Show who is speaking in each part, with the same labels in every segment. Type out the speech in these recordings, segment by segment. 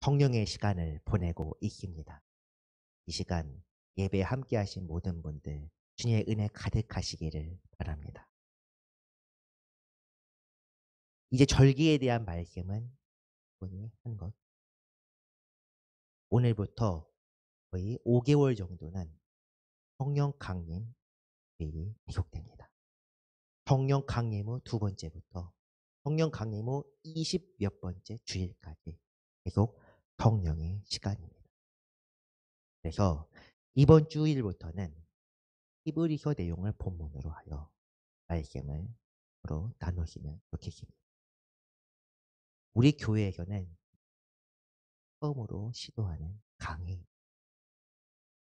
Speaker 1: 성령의 시간을 보내고 있습니다. 이 시간 예배에 함께 하신 모든 분들 주님의 은혜 가득하시기를 바랍니다. 이제 절기에 대한 말씀은 본인이 한 것. 오늘부터 거의 5개월 정도는 성령 강림 일이 계속됩니다. 성령 강림 후 두 번째부터 성령 강림 후 20 몇 번째 주일까지 계속 성령의 시간입니다. 그래서 이번 주일부터는 히브리서 내용을 본문으로 하여 말씀을 서로 나누시면 좋겠습니다. 우리 교회에서는 처음으로 시도하는 강의,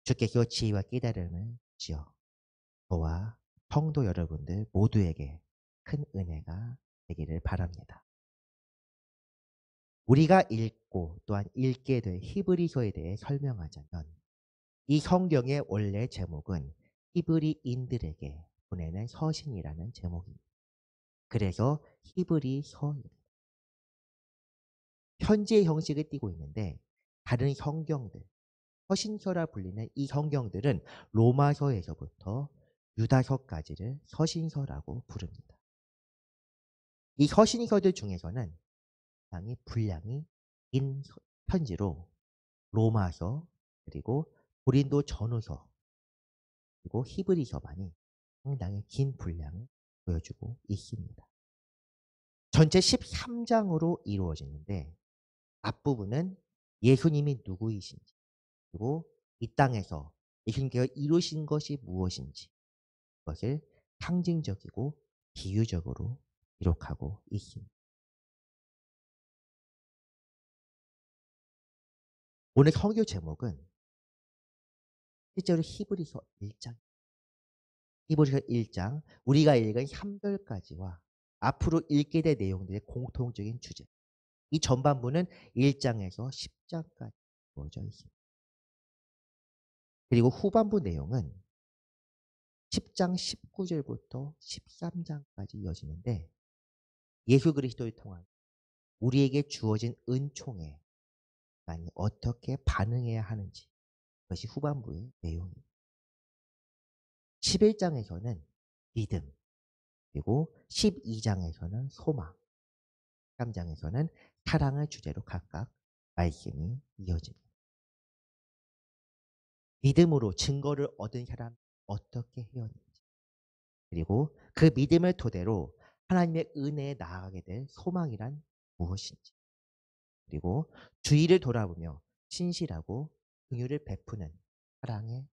Speaker 1: 주께서 지혜와 깨달음을 주어 저와 성도 여러분들 모두에게 큰 은혜가 되기를 바랍니다. 우리가 읽고 또한 읽게 될 히브리서에 대해 설명하자면 이 성경의 원래 제목은 히브리인들에게 보내는 서신이라는 제목입니다. 그래서 히브리서입니다. 현지의 형식을 띠고 있는데 다른 성경들, 서신서라 불리는 이 성경들은 로마서에서부터 유다서까지를 서신서라고 부릅니다. 이 서신서들 중에서는 상당히 분량이 긴 편지로 로마서, 그리고 고린도 전후서, 그리고 히브리서만이 상당히 긴 분량을 보여주고 있습니다. 전체 13장으로 이루어지는데 앞부분은 예수님이 누구이신지, 그리고 이 땅에서 예수님께서 이루신 것이 무엇인지 그것을 상징적이고 비유적으로 기록하고 있습니다. 오늘 설교 제목은 실제로 히브리서 1장, 히브리서 1장 우리가 읽은 3절까지와 앞으로 읽게 될 내용들의 공통적인 주제, 이 전반부는 1장에서 10장까지 이루어져 있습니다. 그리고 후반부 내용은 10장 19절부터 13장까지 이어지는데 예수 그리스도를 통한 우리에게 주어진 은총에 아니 어떻게 반응해야 하는지, 그것이 후반부의 내용입니다. 11장에서는 믿음, 그리고 12장에서는 소망, 13장에서는 사랑을 주제로 각각 말씀이 이어집니다. 믿음으로 증거를 얻은 사람 어떻게 헤어졌는지, 그리고 그 믿음을 토대로 하나님의 은혜에 나아가게 될 소망이란 무엇인지, 그리고 주의를 돌아보며 신실하고 긍휼을 베푸는 사랑의,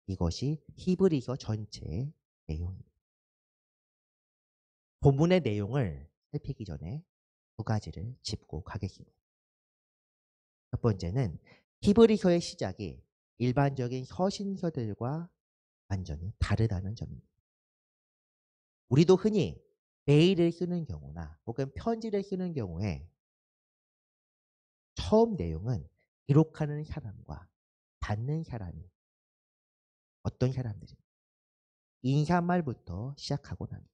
Speaker 1: 이것이 히브리서 전체의 내용입니다. 본문의 내용을 살피기 전에 두 가지를 짚고 가겠습니다. 첫 번째는 히브리서의 시작이 일반적인 서신서들과 완전히 다르다는 점입니다. 우리도 흔히 메일을 쓰는 경우나 혹은 편지를 쓰는 경우에 처음 내용은 기록하는 사람과 받는 사람이 어떤 사람들입니까? 인사말부터 시작하곤 합니다.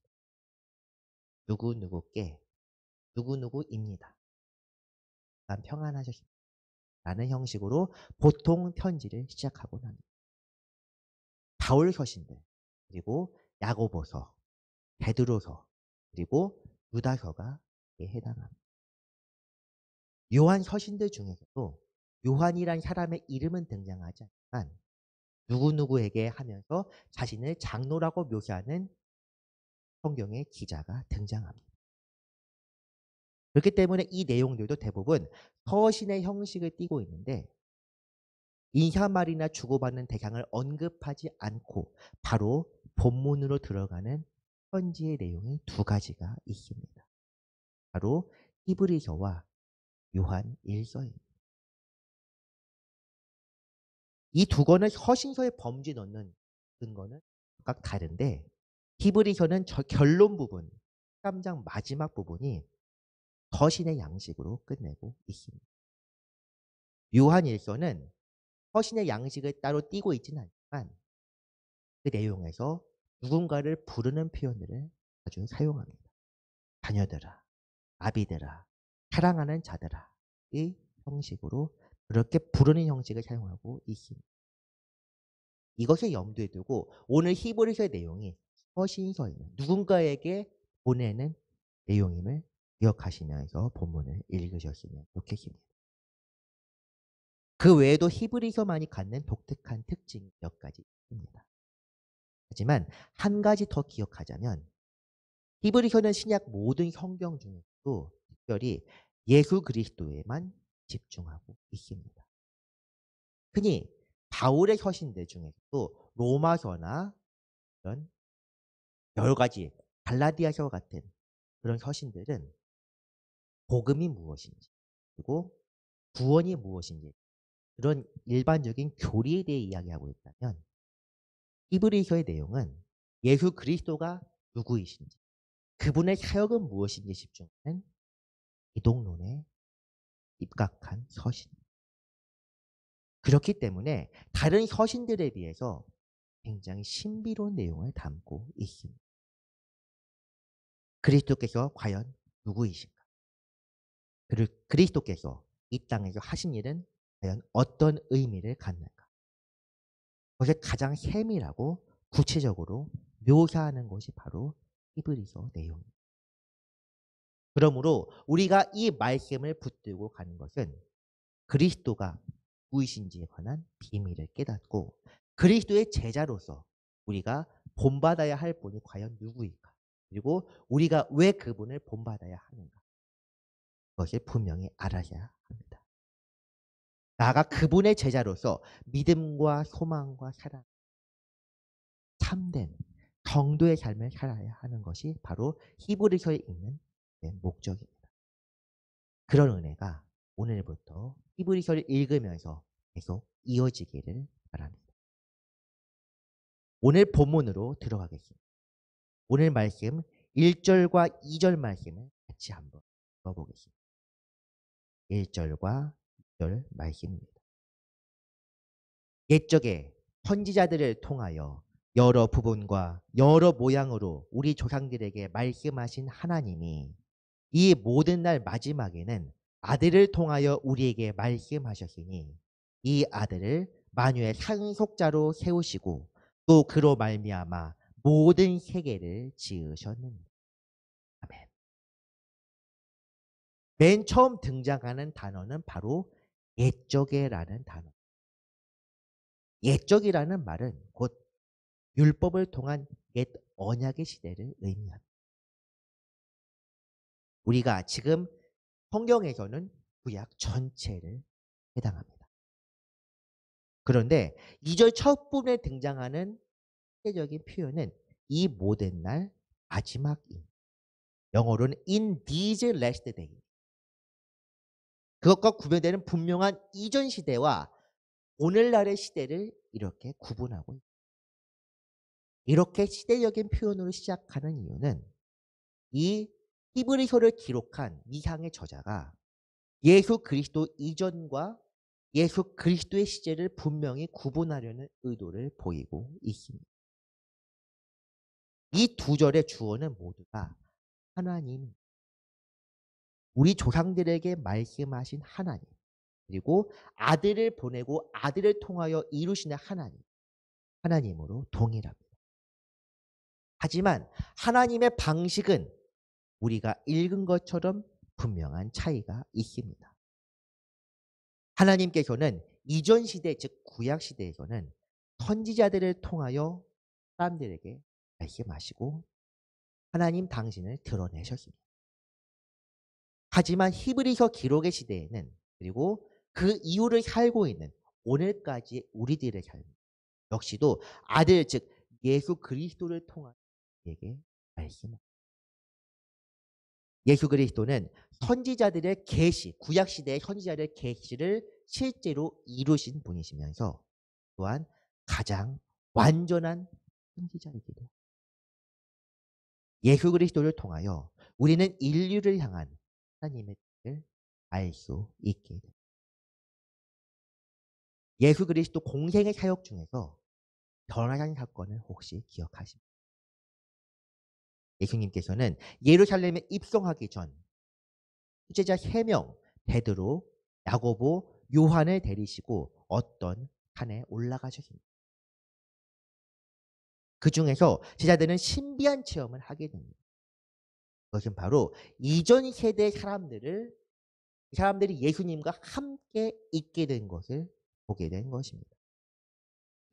Speaker 1: 누구누구께 누구누구입니다. 난 평안하셨습니다. 라는 형식으로 보통 편지를 시작하곤 합니다. 바울 서신들, 그리고 야고보서, 베드로서, 그리고 유다서가 이에 해당합니다. 요한 서신들 중에서도 요한이란 사람의 이름은 등장하지 않지만 누구누구에게 하면서 자신을 장로라고 묘사하는 성경의 기자가 등장합니다. 그렇기 때문에 이 내용들도 대부분 서신의 형식을 띠고 있는데 인사말이나 주고받는 대상을 언급하지 않고 바로 본문으로 들어가는 편지의 내용이 두 가지가 있습니다. 바로 히브리서와 요한 1서입니다. 이 두 권을 서신서에 범죄 넣는 근거는 각각 다른데 히브리서는 결론 부분, 13장 마지막 부분이 서신의 양식으로 끝내고 있습니다. 요한 1서는 서신의 양식을 따로 띠고 있지는 않지만 그 내용에서 누군가를 부르는 표현들을 자주 사용합니다. 자녀들아, 아비들아, 사랑하는 자들아, 형식으로 그렇게 부르는 형식을 사용하고 있습니다. 이것을 염두에 두고 오늘 히브리서의 내용이 서신서이며 누군가에게 보내는 내용임을 기억하시면서 본문을 읽으셨으면 좋겠습니다. 그 외에도 히브리서만이 갖는 독특한 특징이 몇 가지 있습니다. 하지만 한 가지 더 기억하자면 히브리서는 신약 모든 성경 중에서도 특별히 예수 그리스도에만 집중하고 있습니다. 흔히 바울의 서신들 중에서도 로마서나 이런 여러 가지 갈라디아서 같은 그런 서신들은 복음이 무엇인지 그리고 구원이 무엇인지 그런 일반적인 교리에 대해 이야기하고 있다면 히브리서의 내용은 예수 그리스도가 누구이신지 그분의 사역은 무엇인지 집중하는 기독론에 입각한 서신. 그렇기 때문에 다른 서신들에 비해서 굉장히 신비로운 내용을 담고 있습니다. 그리스도께서 과연 누구이신가? 그리고 그리스도께서 이 땅에서 하신 일은 과연 어떤 의미를 갖는가? 그것을 가장 세밀하고 구체적으로 묘사하는 것이 바로 히브리서 내용입니다. 그러므로 우리가 이 말씀을 붙들고 가는 것은 그리스도가 누구이신지에 관한 비밀을 깨닫고 그리스도의 제자로서 우리가 본받아야 할 분이 과연 누구일까? 그리고 우리가 왜 그분을 본받아야 하는가? 그것을 분명히 알아야 합니다. 나아가 그분의 제자로서 믿음과 소망과 사랑, 참된 정도의 삶을 살아야 하는 것이 바로 히브리서에 있는 목적입니다. 그런 은혜가 오늘부터 히브리서를 읽으면서 계속 이어지기를 바랍니다. 오늘 본문으로 들어가겠습니다. 오늘 말씀 1절과 2절 말씀을 같이 한번 읽어보겠습니다. 1절과 2절 말씀입니다. 옛적에 선지자들을 통하여 여러 부분과 여러 모양으로 우리 조상들에게 말씀하신 하나님이 이 모든 날 마지막에는 아들을 통하여 우리에게 말씀하셨으니 이 아들을 만유의 상속자로 세우시고 또 그로 말미암아 모든 세계를 지으셨느니라. 아멘. 맨 처음 등장하는 단어는 바로 옛적에라는 단어. 옛적이라는 말은 곧 율법을 통한 옛 언약의 시대를 의미합니다. 우리가 지금 성경에서는 구약 전체를 해당합니다. 그런데 2절 첫 부분에 등장하는 시대적인 표현은 이 모든 날 마지막인 영어로는 in these last days. 그것과 구별되는 분명한 이전 시대와 오늘날의 시대를 이렇게 구분하고 있습니다. 이렇게 시대적인 표현으로 시작하는 이유는 이 히브리서를 기록한 미상의 저자가 예수 그리스도 이전과 예수 그리스도의 시제를 분명히 구분하려는 의도를 보이고 있습니다. 이 두 절의 주어는 모두가 하나님, 우리 조상들에게 말씀하신 하나님, 그리고 아들을 보내고 아들을 통하여 이루시는 하나님, 하나님으로 동일합니다. 하지만 하나님의 방식은 우리가 읽은 것처럼 분명한 차이가 있습니다. 하나님께서는 이전 시대, 즉 구약 시대에서는 선지자들을 통하여 사람들에게 말씀하시고 하나님 당신을 드러내셨습니다. 하지만 히브리서 기록의 시대에는 그리고 그 이후를 살고 있는 오늘까지의 우리들의 삶 역시도 아들 즉 예수 그리스도를 통하여 우리에게 말씀합니다. 예수 그리스도는 선지자들의 계시, 구약 시대의 선지자들의 계시를 실제로 이루신 분이시면서 또한 가장 완전한 선지자이기도. 예수 그리스도를 통하여 우리는 인류를 향한 하나님의 뜻을 알 수 있게 됩니다. 예수 그리스도 공생의 사역 중에서 변화한 사건을 혹시 기억하십니까? 예수님께서는 예루살렘에 입성하기 전 수제자 3명 베드로, 야고보, 요한을 데리시고 어떤 산에 올라가셨습니다. 그중에서 제자들은 신비한 체험을 하게 됩니다. 그것은 바로 이전 세대 사람들이 예수님과 함께 있게 된 것을 보게 된 것입니다.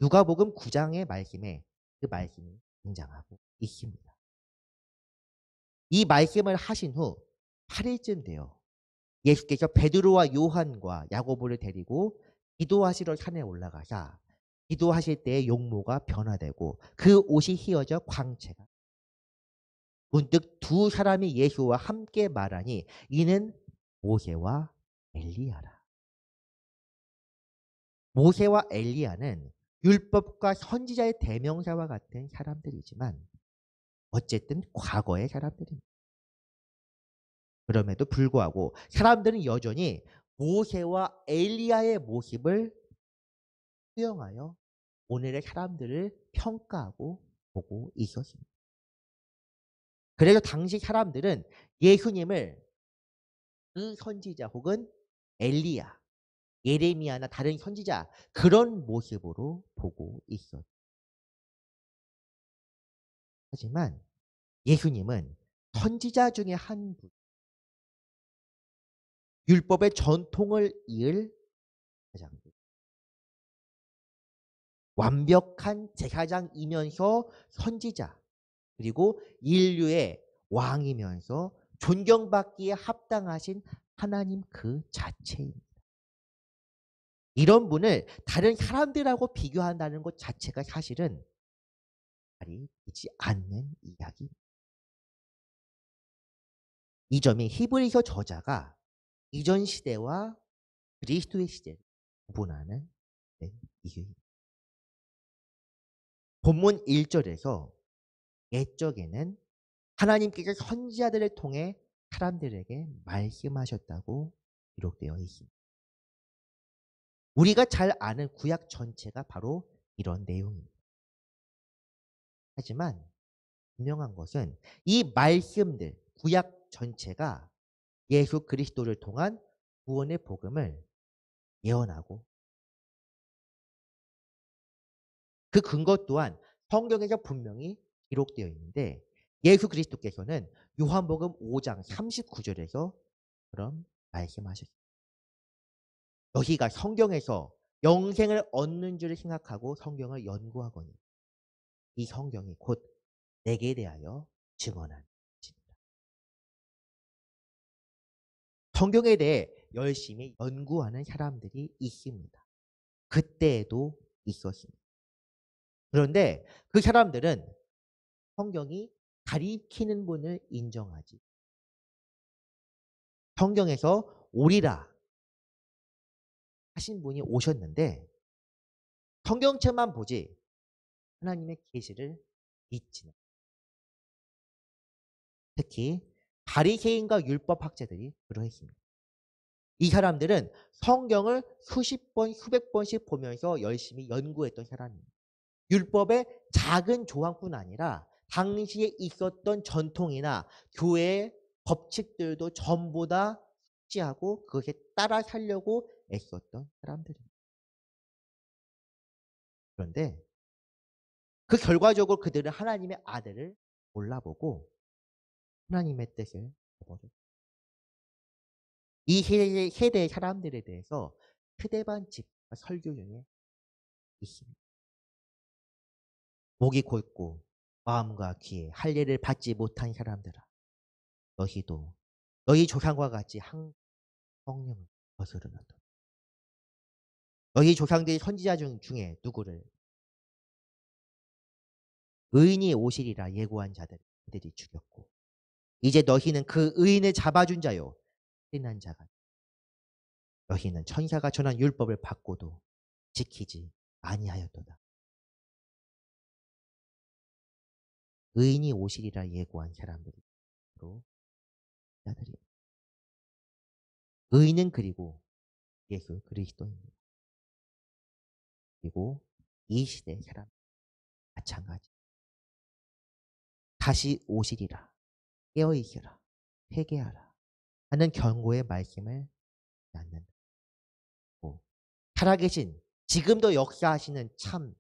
Speaker 1: 누가복음 9장의 말씀에 그 말씀이 등장하고 있습니다. 이 말씀을 하신 후 8일쯤 돼요. 예수께서 베드로와 요한과 야고보를 데리고 기도하시러 산에 올라가사 기도하실 때의 용모가 변화되고 그 옷이 휘어져 광채가 문득 두 사람이 예수와 함께 말하니 이는 모세와 엘리야라. 모세와 엘리야는 율법과 선지자의 대명사와 같은 사람들이지만 어쨌든 과거의 사람들입니다. 그럼에도 불구하고 사람들은 여전히 모세와 엘리야의 모습을 수용하여 오늘의 사람들을 평가하고 보고 있었습니다. 그래서 당시 사람들은 예수님을 그 선지자 혹은 엘리야, 예레미야나 다른 선지자 그런 모습으로 보고 있었죠. 하지만 예수님은 선지자 중에 한 분, 율법의 전통을 이을 제사장들, 완벽한 제사장이면서 선지자, 그리고 인류의 왕이면서 존경받기에 합당하신 하나님 그 자체입니다. 이런 분을 다른 사람들하고 비교한다는 것 자체가 사실은 말이 되지 않는 이야기입니다. 이 점이 히브리서 저자가 이전 시대와 그리스도의 시대를 구분하는 이유입니다. 본문 1절에서 옛적에는 하나님께서 선지자들을 통해 사람들에게 말씀하셨다고 기록되어 있습니다. 우리가 잘 아는 구약 전체가 바로 이런 내용입니다. 하지만 분명한 것은 이 말씀들, 구약 전체가 예수 그리스도를 통한 구원의 복음을 예언하고 그 근거 또한 성경에서 분명히 기록되어 있는데 예수 그리스도께서는 요한복음 5장 39절에서 그런 말씀하셨습니다. 너희가 성경에서 영생을 얻는 줄 생각하고 성경을 연구하거니 이 성경이 곧 내게 대하여 증언한 것입니다. 성경에 대해 열심히 연구하는 사람들이 있습니다. 그때에도 있었습니다. 그런데 그 사람들은 성경이 가리키는 분을 인정하지 성경에서 오리라 하신 분이 오셨는데 성경책만 보지 하나님의 계시를 믿지는 특히 바리새인과 율법 학자들이 그러했습니다. 이 사람들은 성경을 수십 번, 수백 번씩 보면서 열심히 연구했던 사람입니다. 율법의 작은 조항뿐 아니라 당시에 있었던 전통이나 교회의 법칙들도 전부 다 숙지하고 그것에 따라 살려고 애썼던 사람들입니다. 그런데 그 결과적으로 그들은 하나님의 아들을 몰라보고 하나님의 뜻을 저버렸습니다. 이 세대의 사람들에 대해서 크대반 집과 설교 중에 있습니다. 목이 곧고 마음과 귀에 할례를 받지 못한 사람들아 너희도 너희 조상과 같이 한 성령을 거스르노라. 너희 조상들이 선지자 중에 누구를 의인이 오시리라 예고한 자들이 죽였고 이제 너희는 그 의인을 잡아준 자요 살인한 자가 너희는 천사가 전한 율법을 받고도 지키지 아니하였도다. 의인이 오시리라 예고한 사람들이 바로 자들이 의인은 그리고 예수 그리스도입니다. 그리고 이 시대의 사람 마찬가지 다시 오시리라 깨어있으라 회개하라 하는 경고의 말씀을 낳는다. 살아계신 지금도 역사하시는 참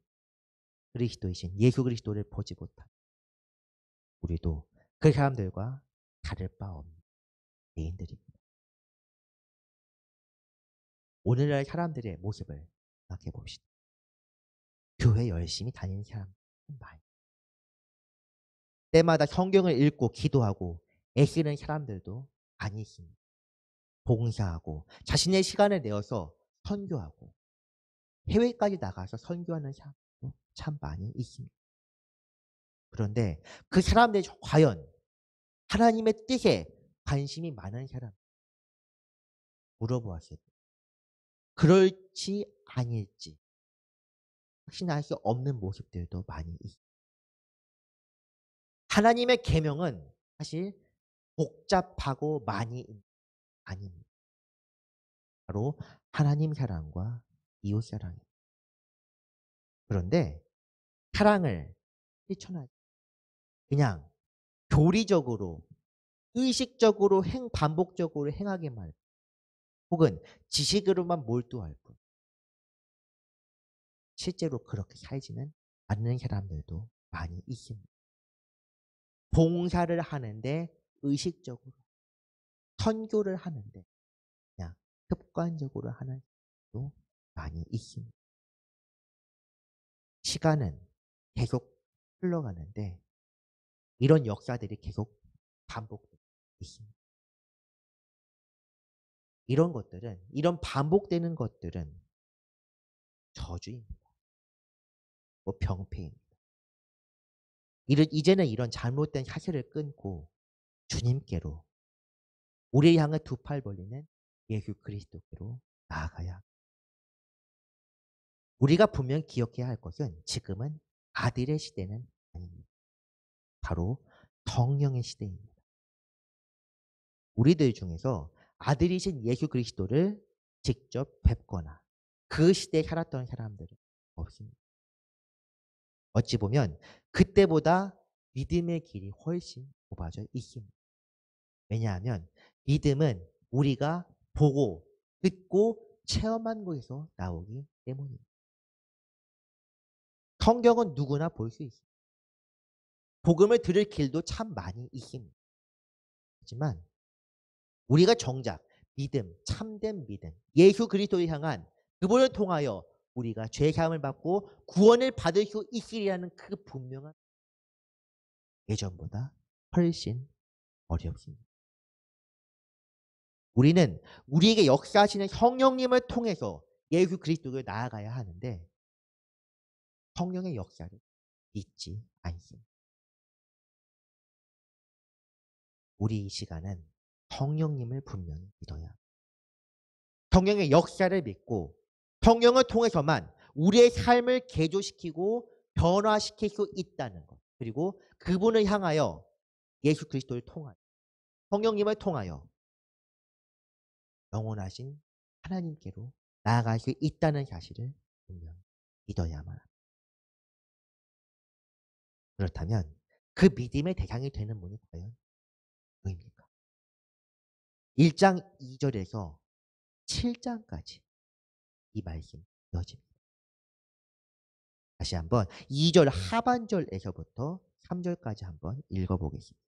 Speaker 1: 그리스도이신 예수 그리스도를 보지 못한 우리도 그 사람들과 다를 바 없는 죄인들입니다. 오늘날 사람들의 모습을 생각해 봅시다. 교회 열심히 다니는 사람 많이. 때마다 성경을 읽고 기도하고 애쓰는 사람들도 많이 있습니다. 봉사하고 자신의 시간을 내어서 선교하고 해외까지 나가서 선교하는 사람도 참 많이 있습니다. 그런데 그 사람들이 과연 하나님의 뜻에 관심이 많은 사람 물어보았을 때 그럴지 아닐지 확신할 수 없는 모습들도 많이 있습니다. 하나님의 계명은 사실 복잡하고 많이 아닙니다. 바로 하나님 사랑과 이웃 사랑입니다. 그런데 사랑을 실천하지 그냥 교리적으로 의식적으로 반복적으로 행하게 말고 혹은 지식으로만 몰두할 뿐 실제로 그렇게 살지는 않는 사람들도 많이 있습니다. 봉사를 하는데 의식적으로 선교를 하는데 그냥 습관적으로 하는 사람도 많이 있습니다. 시간은 계속 흘러가는데 이런 역사들이 계속 반복되고 있습니다. 이런 반복되는 것들은 저주입니다. 병폐입니다. 이제는 이런 잘못된 사슬을 끊고 주님께로 우리를 향해 두 팔 벌리는 예수 그리스도께로 나아가야 우리가 분명 기억해야 할 것은 지금은 아들의 시대는 아닙니다. 바로 성령의 시대입니다. 우리들 중에서 아들이신 예수 그리스도를 직접 뵙거나 그 시대에 살았던 사람들은 없습니다. 어찌 보면 그때보다 믿음의 길이 훨씬 좁아져 있습니다. 왜냐하면 믿음은 우리가 보고 듣고 체험한 곳에서 나오기 때문입니다. 성경은 누구나 볼 수 있습니다. 복음을 들을 길도 참 많이 있습니다. 하지만 우리가 정작 믿음, 참된 믿음, 예수 그리스도를 향한 그분을 통하여 우리가 죄 사함을 받고 구원을 받을 수 있으리라는 그 분명한 예전보다 훨씬 어렵습니다. 우리는 우리에게 역사하시는 성령님을 통해서 예수 그리스도를 나아가야 하는데 성령의 역사를 믿지 않습니다. 우리 이 시간은 성령님을 분명히 믿어야 합니다. 성령의 역사를 믿고 성령을 통해서만 우리의 삶을 개조시키고 변화시킬 수 있다는 것. 그리고 그분을 향하여 예수 그리스도를 통하여 성령님을 통하여 영원하신 하나님께로 나아갈 수 있다는 사실을 분명히 믿어야만 합니다. 그렇다면 그 믿음의 대상이 되는 분이 과연 누구입니까? 1장 2절에서 7장까지 이 말씀이 이어집니다. 다시 한번 2절 하반절에서부터 3절까지 한번 읽어보겠습니다.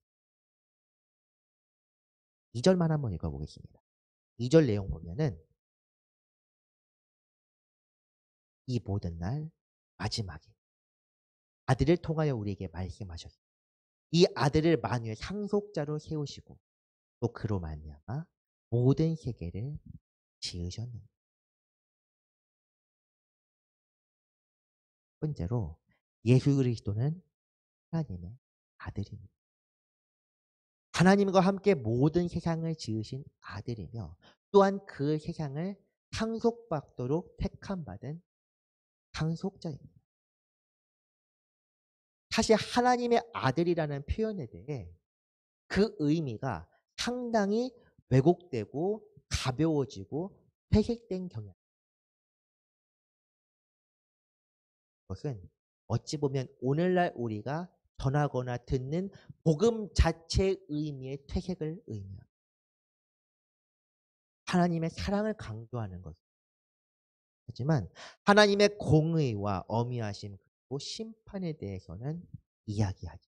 Speaker 1: 2절만 한번 읽어보겠습니다. 2절 내용 보면은 이 모든 날 마지막에 아들을 통하여 우리에게 말씀하셨습니다. 이 아들을 만유의 상속자로 세우시고 또 그로 말미암아 모든 세계를 지으셨느니라. 첫 번째로 예수 그리스도는 하나님의 아들입니다. 하나님과 함께 모든 세상을 지으신 아들이며 또한 그 세상을 상속받도록 택함받은 상속자입니다. 사실 하나님의 아들이라는 표현에 대해 그 의미가 상당히 왜곡되고 가벼워지고 퇴색된 경향. 그것은 어찌 보면 오늘날 우리가 전하거나 듣는 복음 자체의 의미의 퇴색을 의미합니다. 하나님의 사랑을 강조하는 것. 하지만 하나님의 공의와 어미하심 그리고 심판에 대해서는 이야기하지.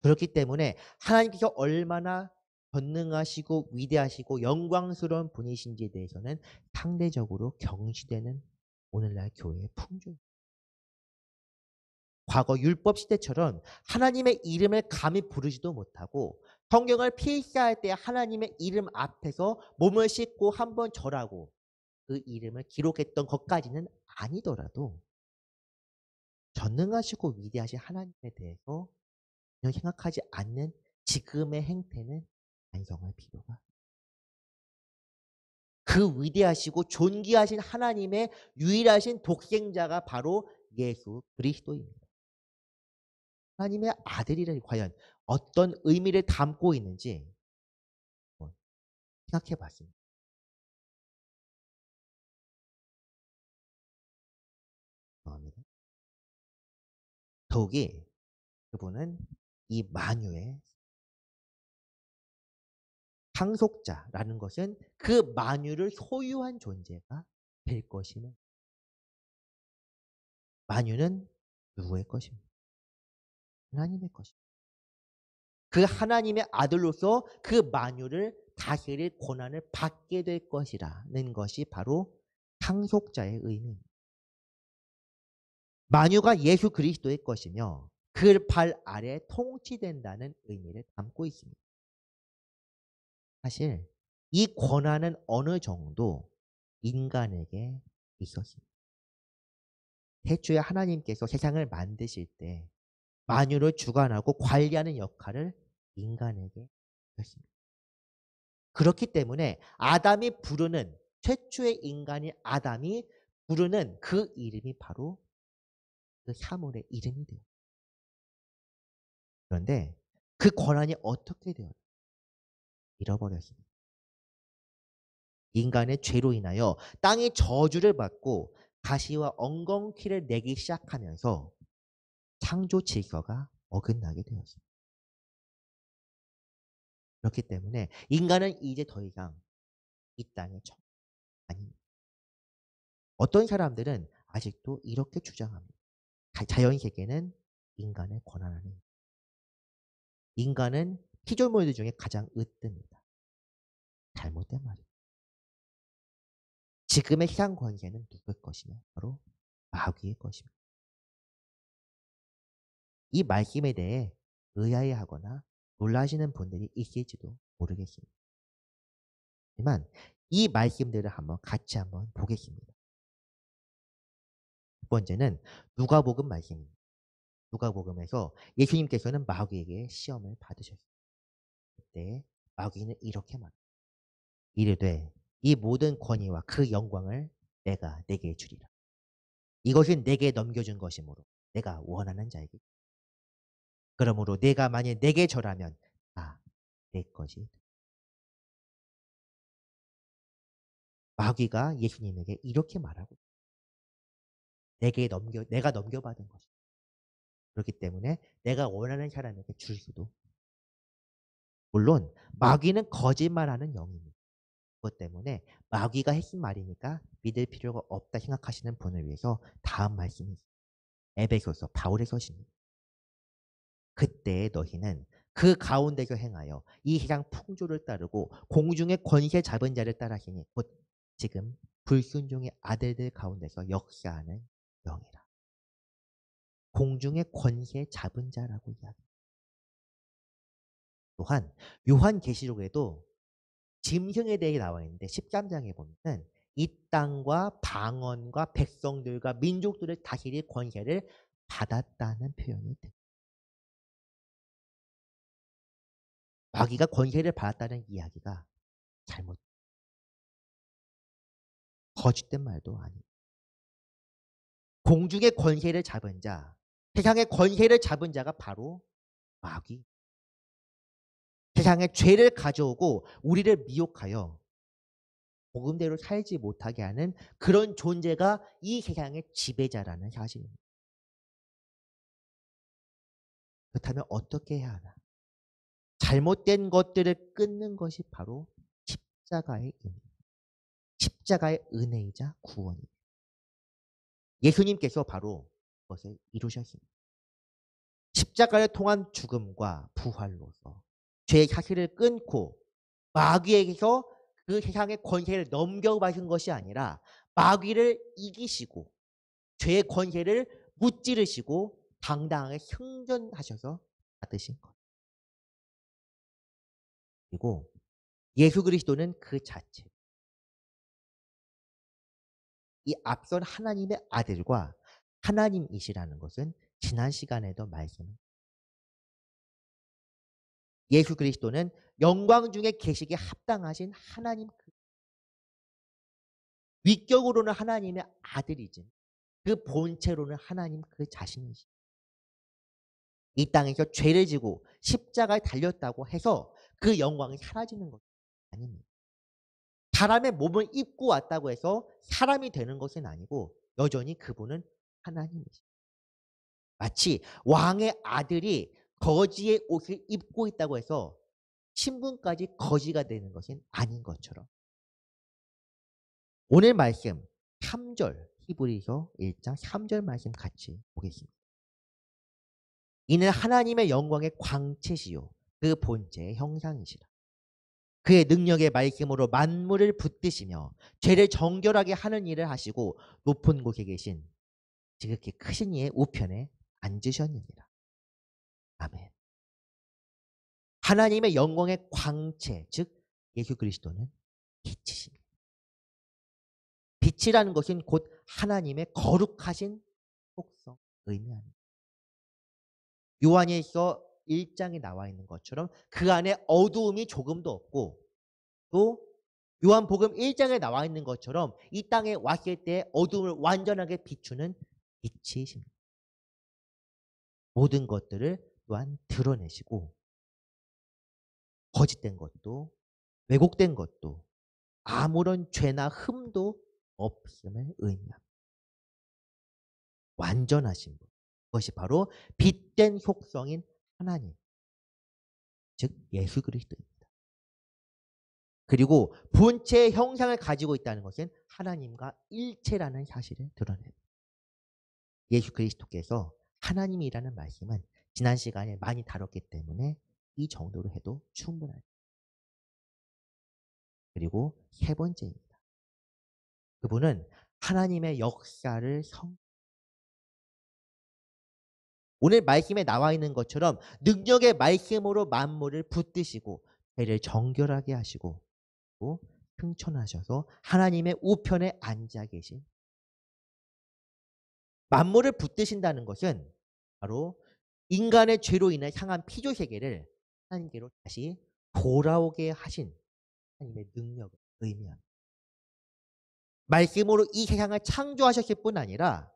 Speaker 1: 그렇기 때문에 하나님께서 얼마나 전능하시고 위대하시고 영광스러운 분이신지에 대해서는 상대적으로 경시되는 오늘날 교회의 풍조. 과거 율법 시대처럼 하나님의 이름을 감히 부르지도 못하고 성경을 필사할 때 하나님의 이름 앞에서 몸을 씻고 한번 절하고 그 이름을 기록했던 것까지는 아니더라도 전능하시고 위대하신 하나님에 대해서 전혀 생각하지 않는 지금의 행태는 반성할 필요가. 그 위대하시고 존귀하신 하나님의 유일하신 독생자가 바로 예수 그리스도입니다. 하나님의 아들이라 과연 어떤 의미를 담고 있는지 한번 생각해 봤습니다. 더욱이 그분은 이 만유의 상속자라는 것은 그 만유를 소유한 존재가 될 것이며 만유는 누구의 것입니까? 하나님의 것입니다. 그 하나님의 아들로서 그 만유를 다스릴 권한을 받게 될 것이라는 것이 바로 상속자의 의미입니다. 만유가 예수 그리스도의 것이며 그 발 아래 통치된다는 의미를 담고 있습니다. 사실 이 권한은 어느 정도 인간에게 있었습니다. 태초에 하나님께서 세상을 만드실 때 만유를 주관하고 관리하는 역할을 인간에게 주셨습니다. 그렇기 때문에 아담이 부르는 최초의 인간인 아담이 부르는 그 이름이 바로 그 사물의 이름이 돼요. 그런데 그 권한이 어떻게 되어요? 잃어버렸습니다. 인간의 죄로 인하여 땅이 저주를 받고 가시와 엉겅퀴를 내기 시작하면서 창조 질서가 어긋나게 되었습니다. 그렇기 때문에 인간은 이제 더 이상 이 땅의 정 아닙니다. 어떤 사람들은 아직도 이렇게 주장합니다. 자연 세계는 인간의 권한 안에 있다. 인간은 피조물들 중에 가장 으뜸이다. 잘못된 말이에요. 지금의 세상 권세는 누구의 것이냐? 바로 마귀의 것입니다. 이 말씀에 대해 의아해하거나 놀라시는 분들이 있을지도 모르겠습니다. 하지만 이 말씀들을 한번 보겠습니다. 첫 번째는 누가복음 말씀입니다. 누가복음에서 예수님께서는 마귀에게 시험을 받으셨습니다. 그때 마귀는 이렇게 말합니다. 이르되 이 모든 권위와 그 영광을 내가 내게 주리라. 이것은 내게 넘겨준 것이므로 내가 원하는 자에게. 그러므로 내가 만일 내게 절하면 다 내 것이. 마귀가 예수님에게 이렇게 말하고 내가 넘겨받은 것이다. 그렇기 때문에 내가 원하는 사람에게 줄 수도. 물론 마귀는 거짓말하는 영입니다. 그것 때문에 마귀가 했은 말이니까 믿을 필요가 없다 생각하시는 분을 위해서 다음 말씀이 있습니다. 에베소서 바울의 서신입니다. 그때 너희는 그 가운데서 행하여 이 세상 풍조를 따르고 공중의 권세 잡은 자를 따라하시니 곧 지금 불순종의 아들들 가운데서 역사하는 영이라. 공중의 권세 잡은 자라고 이야기합니다. 또한 요한계시록에도 짐승에 대해 나와 있는데 13장에 보면은 이 땅과 방언과 백성들과 민족들을 다스릴 권세를 받았다는 표현이 됩니다. 마귀가 권세를 받았다는 이야기가 잘못, 거짓된 말도 아니고 공중의 권세를 잡은 자, 세상의 권세를 잡은 자가 바로 마귀. 세상에 죄를 가져오고 우리를 미혹하여 복음대로 살지 못하게 하는 그런 존재가 이 세상의 지배자라는 사실입니다. 그렇다면 어떻게 해야 하나? 잘못된 것들을 끊는 것이 바로 십자가의 의미입니다. 십자가의 은혜이자 구원입니다. 예수님께서 바로 그것을 이루셨습니다. 십자가를 통한 죽음과 부활로서 죄의 사슬을 끊고 마귀에게서 그 세상의 권세를 넘겨받은 것이 아니라 마귀를 이기시고 죄의 권세를 무찌르시고 당당하게 승전하셔서 받으신 것. 그리고 예수 그리스도는 그 자체, 이 앞선 하나님의 아들과 하나님이시라는 것은 지난 시간에도 말씀을, 예수 그리스도는 영광 중에 계시기에 합당하신 하나님, 위격으로는 하나님의 아들이지 그 본체로는 하나님 그 자신이시. 이 땅에서 죄를 지고 십자가에 달렸다고 해서 그 영광이 사라지는 것이 아닙니다. 사람의 몸을 입고 왔다고 해서 사람이 되는 것은 아니고 여전히 그분은 하나님이십니다. 마치 왕의 아들이 거지의 옷을 입고 있다고 해서 신분까지 거지가 되는 것은 아닌 것처럼 오늘 말씀 3절 히브리서 1장 3절 말씀 같이 보겠습니다. 이는 하나님의 영광의 광채시요 그 본체의 형상이시라. 그의 능력의 말씀으로 만물을 붙드시며 죄를 정결하게 하는 일을 하시고 높은 곳에 계신 지극히 크신 이의 우편에 앉으셨느니라. 아멘. 하나님의 영광의 광채, 즉 예수 그리스도는 빛이십니다. 빛이라는 것은 곧 하나님의 거룩하신 속성 의미합니다. 요한일서 1장에 나와 있는 것처럼 그 안에 어두움이 조금도 없고 또 요한복음 1장에 나와 있는 것처럼 이 땅에 왔을 때 어두움을 완전하게 비추는 빛이십니다. 모든 것들을 또한 드러내시고 거짓된 것도 왜곡된 것도 아무런 죄나 흠도 없음을 의미합니다. 완전하신 분. 그것이 바로 빛된 속성인 하나님, 즉 예수 그리스도입니다. 그리고 본체의 형상을 가지고 있다는 것은 하나님과 일체라는 사실을 드러냅니다. 예수 그리스도께서 하나님이라는 말씀은 지난 시간에 많이 다뤘기 때문에 이 정도로 해도 충분합니다. 그리고 세 번째입니다. 그분은 하나님의 역사를 오늘 말씀에 나와 있는 것처럼 능력의 말씀으로 만물을 붙드시고 죄를 정결하게 하시고 승천하셔서 하나님의 우편에 앉아 계신, 만물을 붙드신다는 것은 바로 인간의 죄로 인해 향한 피조 세계를 하나님께로 다시 돌아오게 하신 하나님의 능력을 의미합니다. 말씀으로 이 세상을 창조하셨을 뿐 아니라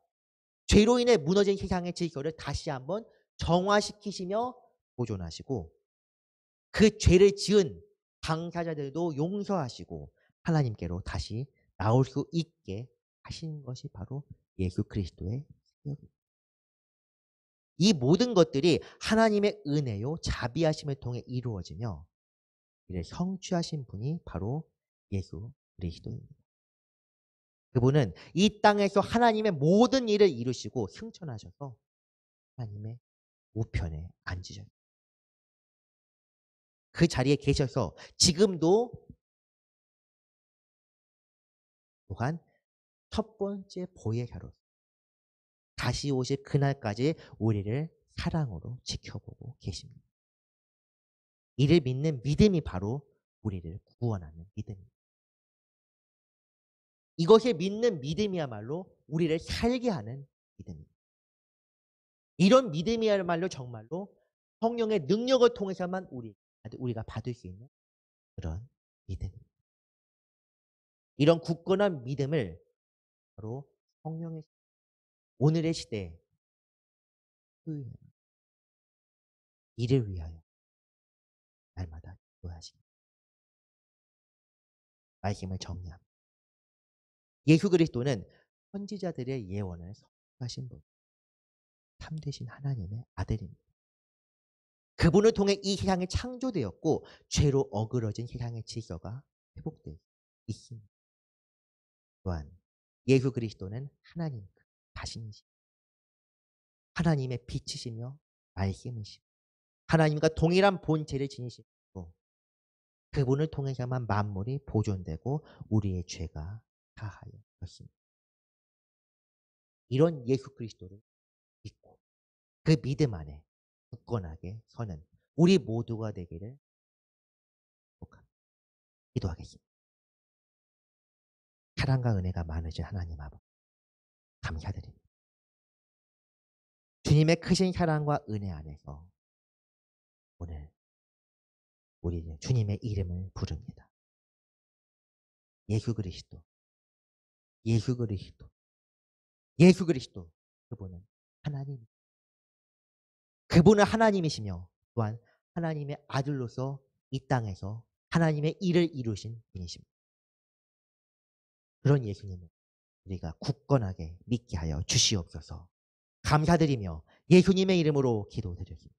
Speaker 1: 죄로 인해 무너진 세상의 질서를 다시 한번 정화시키시며 보존하시고 그 죄를 지은 당사자들도 용서하시고 하나님께로 다시 나올 수 있게 하신 것이 바로 예수 그리스도의 사역입니다. 이 모든 것들이 하나님의 은혜요 자비하심을 통해 이루어지며 이를 성취하신 분이 바로 예수 그리스도입니다. 그분은 이 땅에서 하나님의 모든 일을 이루시고 승천하셔서 하나님의 우편에 앉으셨습니다. 그 자리에 계셔서 지금도 또한 첫 번째 보혜사로서 다시 오실 그날까지 우리를 사랑으로 지켜보고 계십니다. 이를 믿는 믿음이 바로 우리를 구원하는 믿음입니다. 이것을 믿는 믿음이야말로 우리를 살게 하는 믿음입니다. 이런 믿음이야말로 정말로 성령의 능력을 통해서만 우리가 받을 수 있는 그런 믿음입니다. 이런 굳건한 믿음을 바로 성령의 오늘의 시대에 이를 위하여 날마다 기도하십니다. 말씀을 정리합니다. 예수 그리스도는 선지자들의 예언을 성취하신 분, 참되신 하나님의 아들입니다. 그분을 통해 이 세상이 창조되었고 죄로 어그러진 세상의 질서가 회복되어 있습니다. 또한 예수 그리스도는 하나님 자신이시고 하나님의 빛이시며 말씀이시고 하나님과 동일한 본체를 지니시고 그분을 통해서만 만물이 보존되고 우리의 죄가 다하였습니다. 이런 예수 그리스도를 믿고 그 믿음 안에 굳건하게 서는 우리 모두가 되기를 기도하겠습니다. 사랑과 은혜가 많으신 하나님 아버지 감사드립니다. 주님의 크신 사랑과 은혜 안에서 오늘 우리는 주님의 이름을 부릅니다. 예수 그리스도, 예수 그리스도, 예수 그리스도. 그분은 하나님, 그분은 하나님이시며 또한 하나님의 아들로서 이 땅에서 하나님의 일을 이루신 분이십니다. 그런 예수님을 우리가 굳건하게 믿게 하여 주시옵소서. 감사드리며 예수님의 이름으로 기도드립니다.